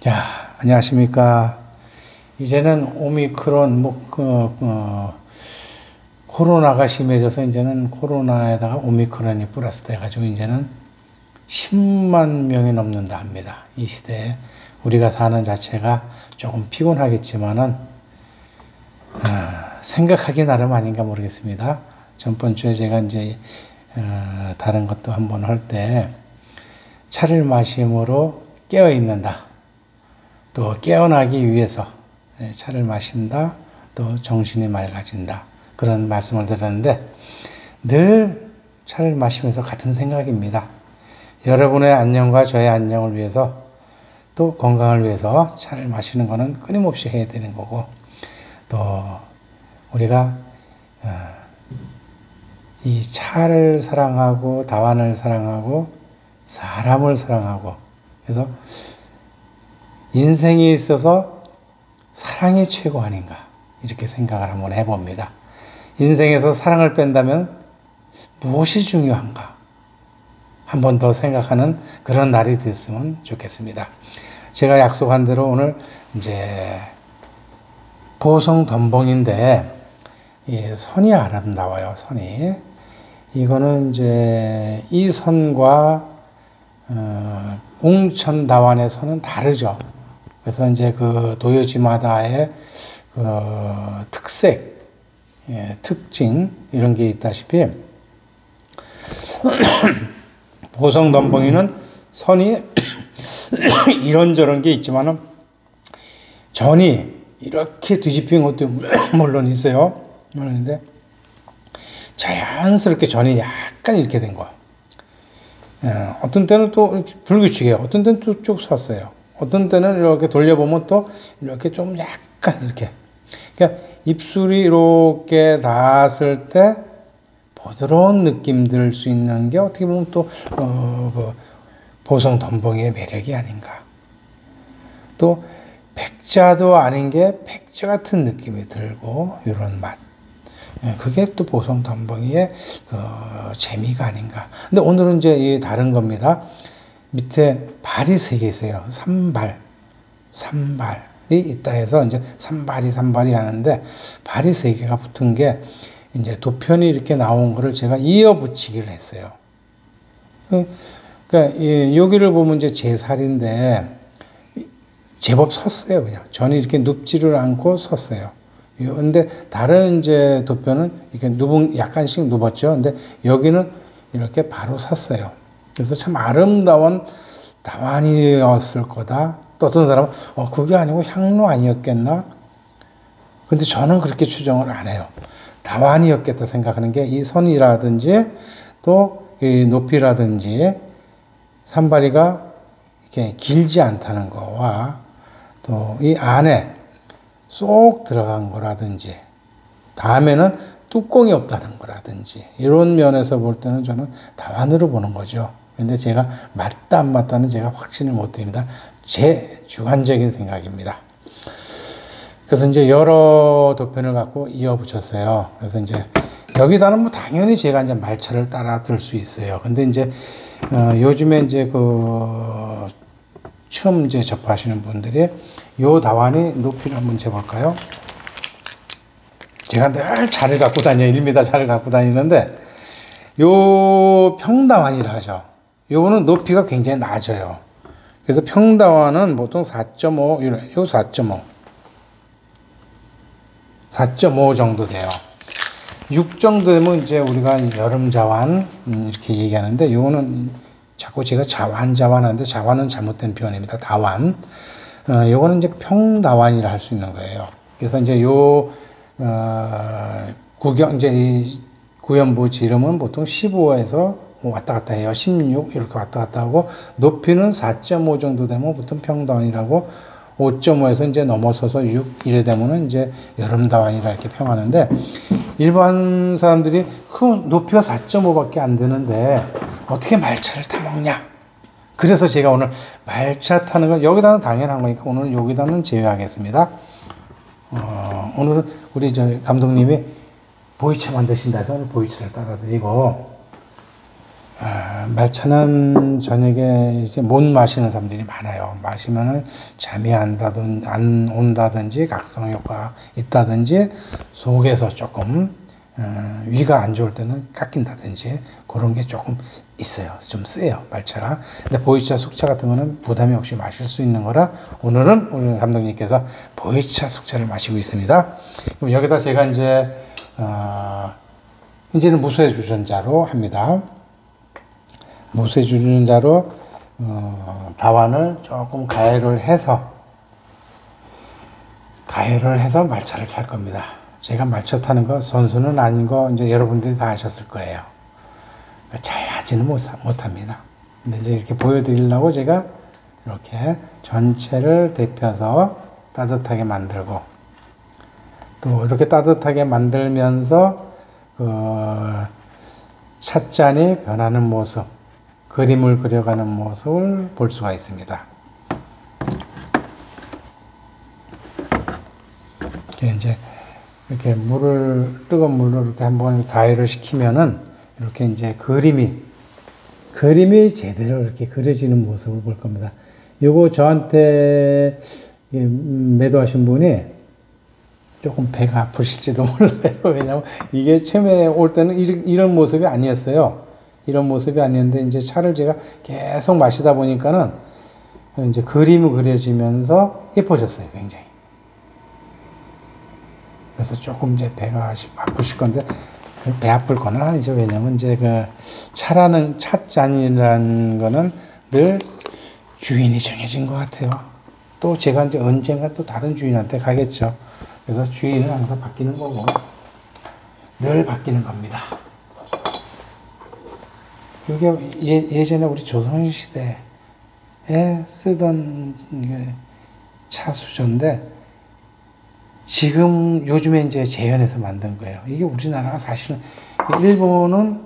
야, 안녕하십니까. 이제는 오미크론, 코로나가 심해져서 이제는 코로나에다가 오미크론이 플러스 돼가지고 이제는 10만 명이 넘는다 합니다. 이 시대에 우리가 사는 자체가 조금 피곤하겠지만은, 생각하기 나름 아닌가 모르겠습니다. 전번 주에 제가 이제, 다른 것도 한번 할 때, 차를 마심으로 깨어 있는다. 또 깨어나기 위해서 차를 마신다. 또 정신이 맑아진다. 그런 말씀을 드렸는데 늘 차를 마시면서 같은 생각입니다. 여러분의 안녕과 저의 안녕을 위해서 또 건강을 위해서 차를 마시는 것은 끊임없이 해야 되는 거고 또 우리가 이 차를 사랑하고 다완을 사랑하고 사람을 사랑하고 그래서 인생에 있어서 사랑이 최고 아닌가 이렇게 생각을 한번 해봅니다. 인생에서 사랑을 뺀다면 무엇이 중요한가 한 번 더 생각하는 그런 날이 됐으면 좋겠습니다. 제가 약속한 대로 오늘 이제 보성덤벙인데 이 선이 아름다워요. 선이 이거는 이제 이 선과 웅천다완의 선은 다르죠. 그래서 이제 그 도요지마다의 그 특색, 특징 이런 게 있다시피 보성덤벙이는 선이 이런저런 게 있지만은 전이 이렇게 뒤집힌 것도 물론 있어요. 그런데 자연스럽게 전이 약간 이렇게 된 거. 어떤 때는 또 불규칙해요. 어떤 때는 또 쭉 섰어요. 어떤 때는 이렇게 돌려보면 또 이렇게 좀 약간 이렇게. 그러니까 입술이 이렇게 닿았을 때 부드러운 느낌 들 수 있는 게 어떻게 보면 또, 그 보성덤벙이의 매력이 아닌가. 또 백자도 아닌 게 백자 같은 느낌이 들고, 이런 맛. 그게 또 보성덤벙이의 그 재미가 아닌가. 근데 오늘은 이제 다른 겁니다. 밑에 발이 3개 있어요. 삼발이 있다 해서 이제 삼발이 하는데 발이 3개가 붙은 게 이제 도편이 이렇게 나온 거를 제가 이어 붙이기를 했어요. 그러니까 여기를 보면 이제 제 살인데 제법 섰어요. 그냥 전이 이렇게 눕지를 않고 섰어요. 근데 다른 이제 도표는 이렇게 약간씩 눕었죠. 근데 여기는 이렇게 바로 섰어요. 그래서 참 아름다운 다완이었을 거다. 또 어떤 사람은 그게 아니고 향로 아니었겠나? 근데 저는 그렇게 추정을 안 해요. 다완이었겠다 생각하는 게 이 선이라든지 또 이 높이라든지 산발이가 이렇게 길지 않다는 거와 또 이 안에 쏙 들어간 거라든지 다음에는 뚜껑이 없다는 거라든지 이런 면에서 볼 때는 저는 다완으로 보는 거죠. 근데 제가 맞다 안 맞다는 제가 확신을 못 드립니다. 제 주관적인 생각입니다. 그래서 이제 여러 도편을 갖고 이어 붙였어요. 그래서 이제 여기다는 뭐 당연히 제가 이제 말차를 따라 들 수 있어요. 근데 이제 요즘에 이제 그 처음 이제 접하시는 분들이 요 다완이 높이를 한번 재볼까요? 제가 늘 차를 갖고 다녀요. 1m 차를 갖고 다니는데 요 평다완이라 하죠. 요거는 높이가 굉장히 낮아요. 그래서 평다완은 보통 4.5, 요 4.5 정도 돼요. 6 정도 되면 이제 우리가 여름 자완 이렇게 얘기하는데 요거는 자꾸 제가 자완 하는데 자완은 잘못된 표현입니다. 다완. 요거는 이제 평다완이라 할 수 있는 거예요. 그래서 이제 이제 구연부 지름은 보통 15에서 왔다 갔다 해요. 16 이렇게 왔다 갔다 하고 높이는 4.5 정도 되면 보통 평다완이라고 5.5에서 이제 넘어서서 6 이래 되면은 이제 여름다완이라 이렇게 평하는데 일반 사람들이 그 높이가 4.5밖에 안 되는데 어떻게 말차를 타먹냐? 그래서 제가 오늘 말차 타는 건 여기다는 당연한 거니까 오늘 여기다는 제외하겠습니다. 오늘은 우리 감독님이 보이차 만드신다 해서 오늘 보이차를 따라드리고 말차는 저녁에 이제 못 마시는 사람들이 많아요. 마시면은 잠이 안 온다든지 각성 효과가 있다든지 속에서 조금 위가 안 좋을 때는 깎인다든지 그런 게 조금 있어요. 좀 세요, 말차가. 근데 보이차, 숙차 같은 거는 부담이 없이 마실 수 있는 거라 오늘은 우리 감독님께서 보이차, 숙차를 마시고 있습니다. 그럼 여기다 제가 이제는 무쇠 주전자로 합니다. 무쇠 주전자로 다완을 조금 가열을 해서 말차를 탈 겁니다. 제가 말차 타는 거 선수는 아닌 거 이제 여러분들이 다 아셨을 거예요. 잘 하지는 못합니다. 근데 이제 이렇게 보여드리려고 제가 이렇게 전체를 데펴서 따뜻하게 만들고 또 이렇게 따뜻하게 만들면서 찻잔이 변하는 모습, 그림을 그려가는 모습을 볼 수가 있습니다. 이제 이렇게 뜨거운 물로 이렇게 한번 가열을 시키면은 이렇게 이제 그림이 제대로 이렇게 그려지는 모습을 볼 겁니다. 요거 저한테 매도하신 분이 조금 배가 아프실지도 몰라요. 왜냐면 이게 처음에 올 때는 이런 모습이 아니었어요. 이런 모습이 아니었는데 이제 차를 제가 계속 마시다 보니까는 이제 그림이 그려지면서 예뻐졌어요, 굉장히. 그래서 조금 이제 배가 아프실 건데 배 아플 건 아니죠. 왜냐면 이제 찻잔이라는 거는 늘 주인이 정해진 것 같아요. 또 제가 이제 언젠가 또 다른 주인한테 가겠죠. 그래서 주인은 항상 바뀌는 거고 늘 바뀌는 겁니다. 이게 예전에 우리 조선시대에 쓰던 차수조인데 지금 요즘에 이제 재현해서 만든 거예요. 이게 우리나라가 사실은 일본은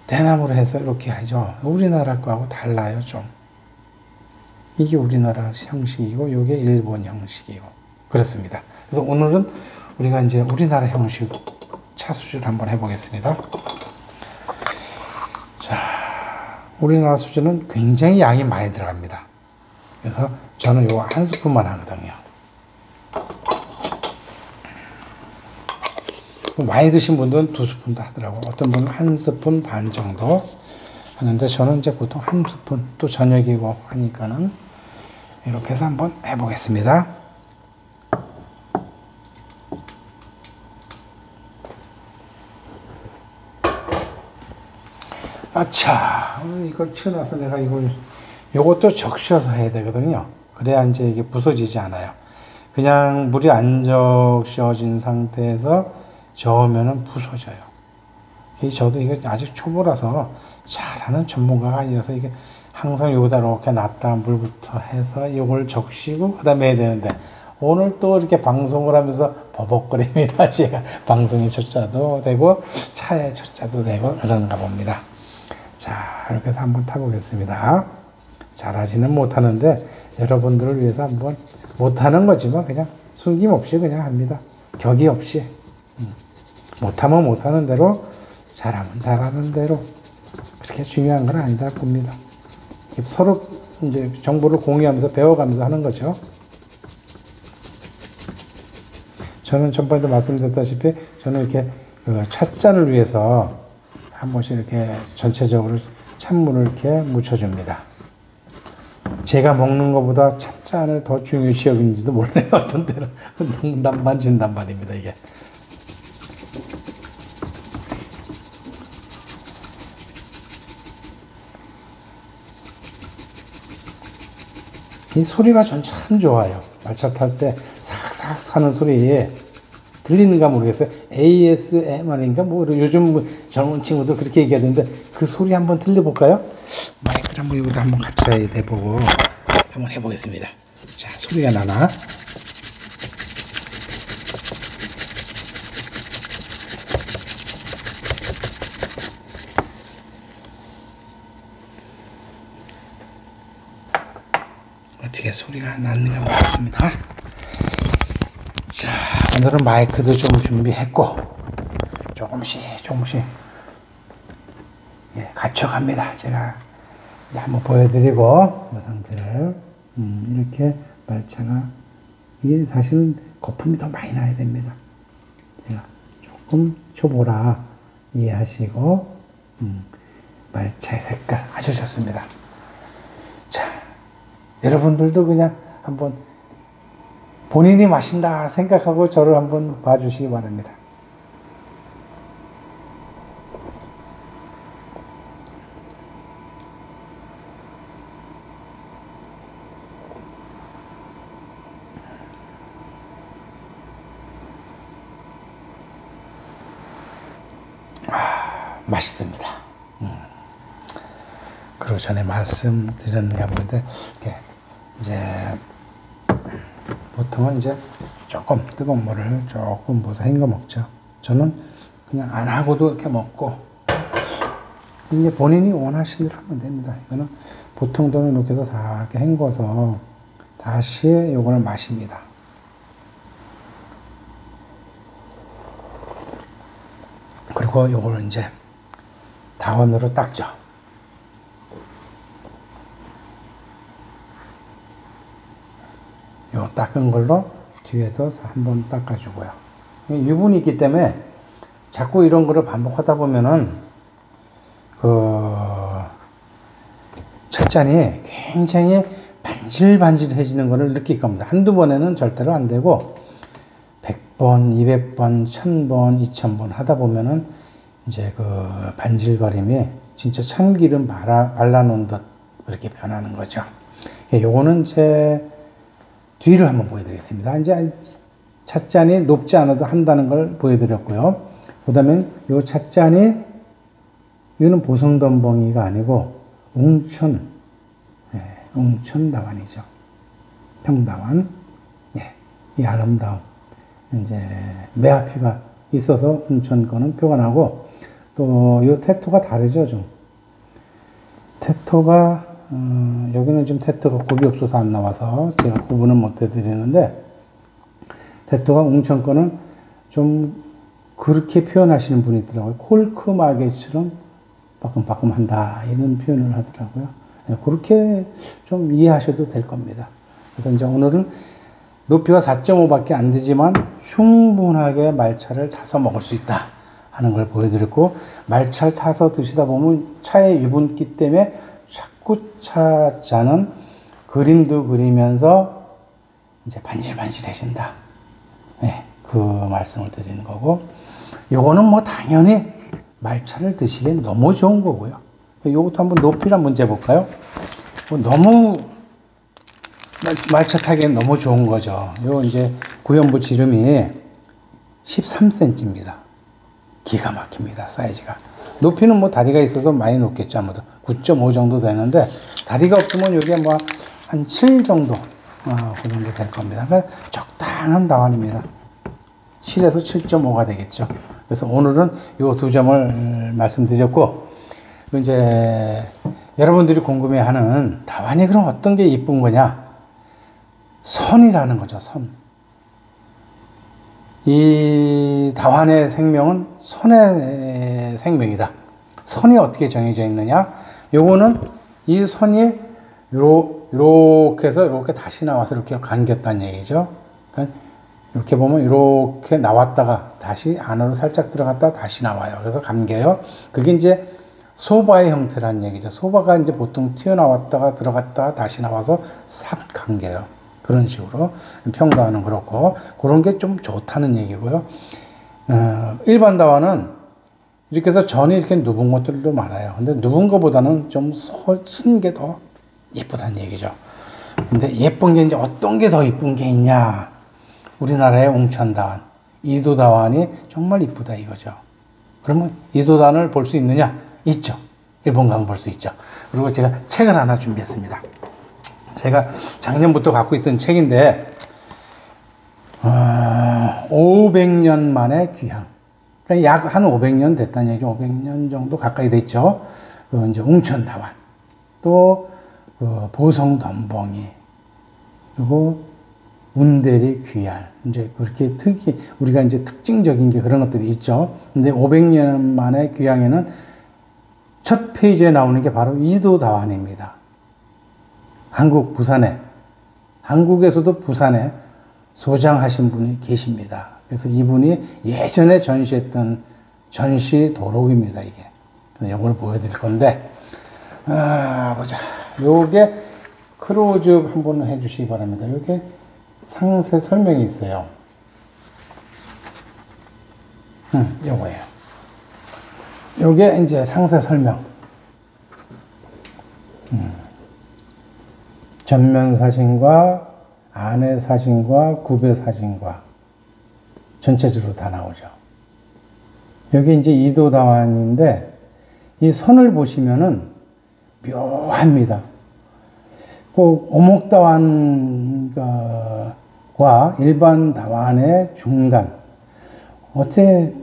대나무로 해서 이렇게 하죠. 우리나라 거하고 달라요, 좀. 이게 우리나라 형식이고 이게 일본 형식이고 그렇습니다. 그래서 오늘은 우리가 이제 우리나라 형식 차수주를 한번 해보겠습니다. 자, 우리나라 수주는 굉장히 양이 많이 들어갑니다. 그래서 저는 요 한 스푼만 하거든요. 많이 드신 분들은 2스푼도 하더라고요. 어떤 분은 1스푼 반 정도 하는데 저는 이제 보통 1스푼, 또 저녁이고 하니까는 이렇게 해서 한번 해보겠습니다. 아차, 이걸 치워놔서 내가 요것도 적셔서 해야 되거든요. 그래야 이제 이게 부서지지 않아요. 그냥 물이 안 적셔진 상태에서 저으면은 부서져요. 저도 이게 아직 초보라서 잘하는 전문가가 아니라서 이게 항상 여기다 이렇게 놨다 물부터 해서 요걸 적시고 그 다음에 해야 되는데 오늘 또 이렇게 방송을 하면서 버벅거립니다. 제가 방송의 초짜도 되고 차의 초짜도 되고 그런가 봅니다. 자, 이렇게 해서 한번 타보겠습니다. 잘하지는 못하는데 여러분들을 위해서 한번 못하는 거지만 그냥 숨김없이 그냥 합니다. 격이 없이. 못하면 못하는 대로, 잘하면 잘하는 대로. 그렇게 중요한 건 아니다 봅니다. 서로 이제 정보를 공유하면서 배워가면서 하는 거죠. 저는 전번에도 말씀드렸다시피 저는 이렇게 찻잔을 위해서 한 번씩 이렇게 전체적으로 찬물을 이렇게 묻혀줍니다. 제가 먹는 것보다 찻잔을 더 중요시 여기는지도 몰라요. 어떤 때는 농담반 진담반입니다, 이게. 이 소리가 전 참 좋아요. 말차 탈 때 삭삭 하는 소리 들리는가 모르겠어요. ASMR인가 뭐 요즘 젊은 친구들 그렇게 얘기하는데 그 소리 한번 들려볼까요? 마이크를 한번 여기다 한번 같이 내보고 한번 해보겠습니다. 자, 소리가 나나? 어떻게 소리가 났는가 모르겠습니다. 자, 오늘은 마이크도 좀 준비했고 조금씩 맞춰갑니다. 제가 이제 한번 보여드리고 이 상태를 이렇게 말차가 이게 사실은 거품이 더 많이 나야 됩니다. 제가 조금 초보라 이해하시고 말차의 색깔 아주 좋습니다. 자, 여러분들도 그냥 한번 본인이 마신다 생각하고 저를 한번 봐주시기 바랍니다. 맛있습니다. 그리고 전에 말씀드렸는가 보는데, 이제, 보통은 이제 조금 뜨거운 물을 조금 부어서 헹궈 먹죠. 저는 그냥 안 하고도 이렇게 먹고, 이제 본인이 원하시는 대로 하면 됩니다. 이거는 보통 돈을 이렇게 해서 다 이렇게 헹궈서 다시 요거를 마십니다. 그리고 요거를 이제 다원으로 닦죠. 요 닦은 걸로 뒤에도 한번 닦아주고요. 유분이 있기 때문에 자꾸 이런 거를 반복하다 보면은 찻잔이 굉장히 반질반질해지는 것을 느낄 겁니다. 한두 번에는 절대로 안 되고 100번, 200번, 1000번, 2000번 하다 보면은 이제 그 반질거림이 진짜 참기름 발라놓은 듯 그렇게 변하는 거죠. 요거는 제 뒤를 한번 보여드리겠습니다. 이제 찻잔이 높지 않아도 한다는 걸 보여드렸고요. 그 다음에 요 찻잔이 이거는 보성덤벙이가 아니고 웅천, 웅천다완이죠. 평다완. 이 아름다움. 이제 매화피가 있어서 웅천 거는 표가 나고 또 요 태토가 다르죠, 좀. 태토가 여기는 지금 태토가 굽이 없어서 안 나와서 제가 구분은 못 해드리는데 태토가 웅천 거는 좀 그렇게 표현하시는 분이 있더라고요. 콜크마개처럼 빠끔빠끔한다 이런 표현을 하더라고요. 그렇게 좀 이해하셔도 될 겁니다. 그래서 이제 오늘은 높이가 4.5밖에 안 되지만 충분하게 말차를 타서 먹을 수 있다 하는 걸 보여드렸고, 말차를 타서 드시다 보면 차의 유분기 때문에 자꾸 찻잔은 그림도 그리면서 이제 반질반질해진다. 그 말씀을 드리는 거고, 요거는 뭐 당연히 말차를 드시기엔 너무 좋은 거고요. 요것도 한번 높이를 한번 재볼까요? 너무 말차 타기엔 너무 좋은 거죠. 요 이제 구연부 지름이 13cm입니다. 기가 막힙니다. 사이즈가. 높이는 뭐 다리가 있어도 많이 높겠죠. 아무도 9.5 정도 되는데 다리가 없으면 이게 뭐 한 7 정도 그 정도 될 겁니다. 그러니까 적당한 다완입니다. 7에서 7.5가 되겠죠. 그래서 오늘은 요 두 점을 말씀드렸고, 이제 여러분들이 궁금해하는 다완이 그럼 어떤 게 이쁜 거냐? 선이라는 거죠. 선. 이 다완의 생명은 선의 생명이다. 선이 어떻게 정해져 있느냐? 요거는 이 선이 요렇게 해서 이렇게 다시 나와서 이렇게 감겼다는 얘기죠. 그러니까 이렇게 보면 이렇게 나왔다가 다시 안으로 살짝 들어갔다 다시 나와요. 그래서 감겨요. 그게 이제 소바의 형태라는 얘기죠. 소바가 이제 보통 튀어나왔다가 들어갔다가 다시 나와서 삽 감겨요. 그런 식으로. 평다완은 그렇고, 그런 게 좀 좋다는 얘기고요. 일반 다완은 이렇게 해서 전이 이렇게 누분 것들도 많아요. 근데 누분 것보다는 좀 쓴 게 더 이쁘다는 얘기죠. 근데 예쁜 게 이제 어떤 게 더 이쁜 게 있냐? 우리나라의 웅천다완, 이도다완이 정말 이쁘다 이거죠. 그러면 이도다완을 볼 수 있느냐? 있죠. 일본 가면 볼 수 있죠. 그리고 제가 책을 하나 준비했습니다. 제가 작년부터 갖고 있던 책인데 500년 만의 귀향. 그러니까 약 한 500년 됐다는 얘기죠. 500년 정도 가까이 됐죠. 이제 웅천다완, 또 보성덤벙이, 그리고 운대리 귀얄. 이제 그렇게 우리가 이제 특징적인 게 그런 것들이 있죠. 근데 500년 만의 귀향에는 첫 페이지에 나오는 게 바로 이도다환입니다. 한국 부산에, 한국에서도 부산에 소장하신 분이 계십니다. 그래서 이분이 예전에 전시했던 전시 도록입니다, 이게. 이걸 보여드릴 건데, 보자. 요게 크로즈업 한번 해주시기 바랍니다. 요게 상세 설명이 있어요. 요거예요. 요게 이제 상세 설명. 전면 사진과 안의 사진과 굽의 사진과 전체적으로 다 나오죠. 여기 이제 이도다환인데 이 선을 보시면은 묘합니다. 꼭 오목다환과 일반 다환의 중간. 어째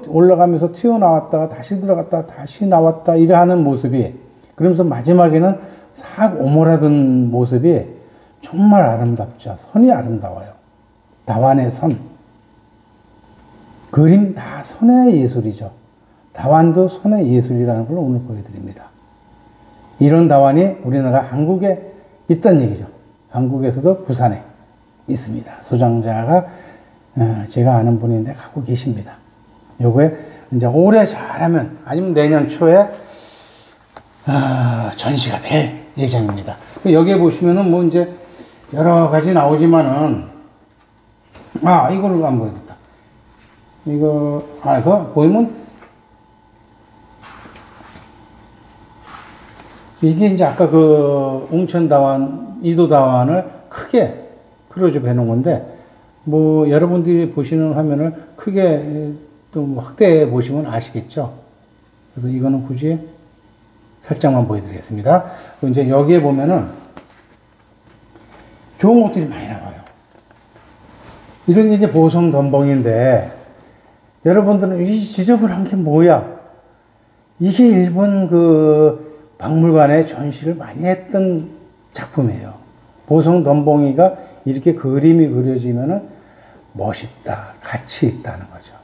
올라가면서 튀어나왔다가 다시 들어갔다가 다시 나왔다 이래 하는 모습이, 그러면서 마지막에는 싹 오므라든 모습이 정말 아름답죠. 선이 아름다워요. 다환의 선. 그림 다 선의 예술이죠. 다환도 선의 예술이라는 걸 오늘 보여드립니다. 이런 다환이 우리나라 한국에 있다는 얘기죠. 한국에서도 부산에 있습니다. 소장자가 제가 아는 분인데 갖고 계십니다. 요거에 이제 올해 잘하면 아니면 내년 초에 전시가 될 예정입니다. 여기에 보시면은 뭐 이제 여러 가지 나오지만은 이거를 안 보여줬다. 이거 보이면 이게 이제 아까 그 웅천다환, 이도다환을 크게 크로즈업 해놓은 건데, 뭐 여러분들이 보시는 화면을 크게 또 확대해 보시면 아시겠죠. 그래서 이거는 굳이 살짝만 보여드리겠습니다. 이제 여기에 보면은 좋은 것들이 많이 나와요. 이런 게 이제 보성 덤벙인데, 여러분들은 이 지저분한 게 뭐야? 이게 일본 그 박물관에 전시를 많이 했던 작품이에요. 보성 덤벙이가 이렇게 그림이 그려지면은 멋있다, 가치 있다는 거죠.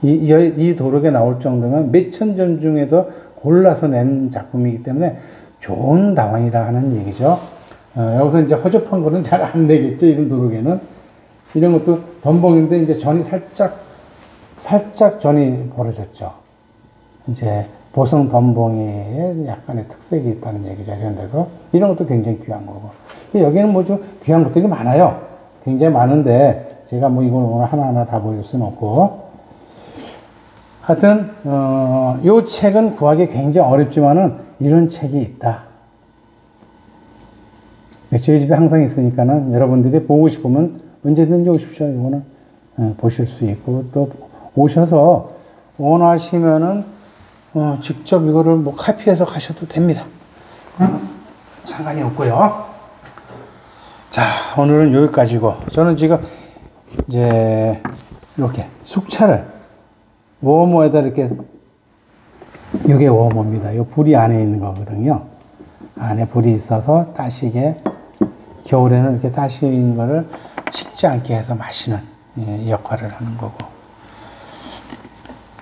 이 도록에 나올 정도면 몇천 점 중에서 골라서 낸 작품이기 때문에 좋은 다환이라 하는 얘기죠. 여기서 이제 허접한 거는 잘 안 되겠죠, 이런 도록에는. 이런 것도 덤벙인데 이제 전이 살짝 전이 벌어졌죠. 이제 보성 덤벙이에 약간의 특색이 있다는 얘기죠. 이런 데서. 이런 것도 굉장히 귀한 거고. 여기는 뭐 좀 귀한 것들이 많아요. 굉장히 많은데, 제가 뭐 이걸 오늘 하나하나 다 보여줄 수는 없고. 하여튼, 요 책은 구하기 굉장히 어렵지만은, 이런 책이 있다. 저희 집에 항상 있으니까는 여러분들이 보고 싶으면 언제든지 오십시오. 이거는 보실 수 있고, 또 오셔서 원하시면은 직접 이거를 뭐 카피해서 가셔도 됩니다. 상관이 없고요. 자, 오늘은 여기까지고, 저는 지금 이제 이렇게 숙차를 워머에다 이렇게, 이게 워머입니다. 이 불이 안에 있는 거거든요. 안에 불이 있어서 따시게, 겨울에는 이렇게 따시는 거를 식지 않게 해서 마시는 역할을 하는 거고,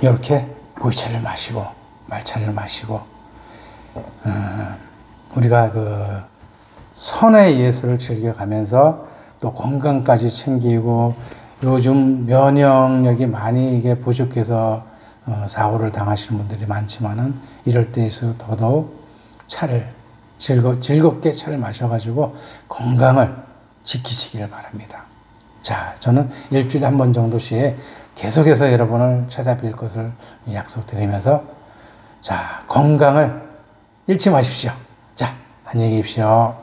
이렇게 보이차를 마시고 말차를 마시고, 우리가 그 선의 예술을 즐겨가면서 또 건강까지 챙기고, 요즘 면역력이 많이 이게 부족해서 사고를 당하시는 분들이 많지만은, 이럴 때일수록 더더욱 차를 즐겁게 차를 마셔가지고 건강을 지키시기를 바랍니다. 자, 저는 일주일에 한 번 정도씩 계속해서 여러분을 찾아뵐 것을 약속드리면서, 자, 건강을 잃지 마십시오. 자, 안녕히 계십시오.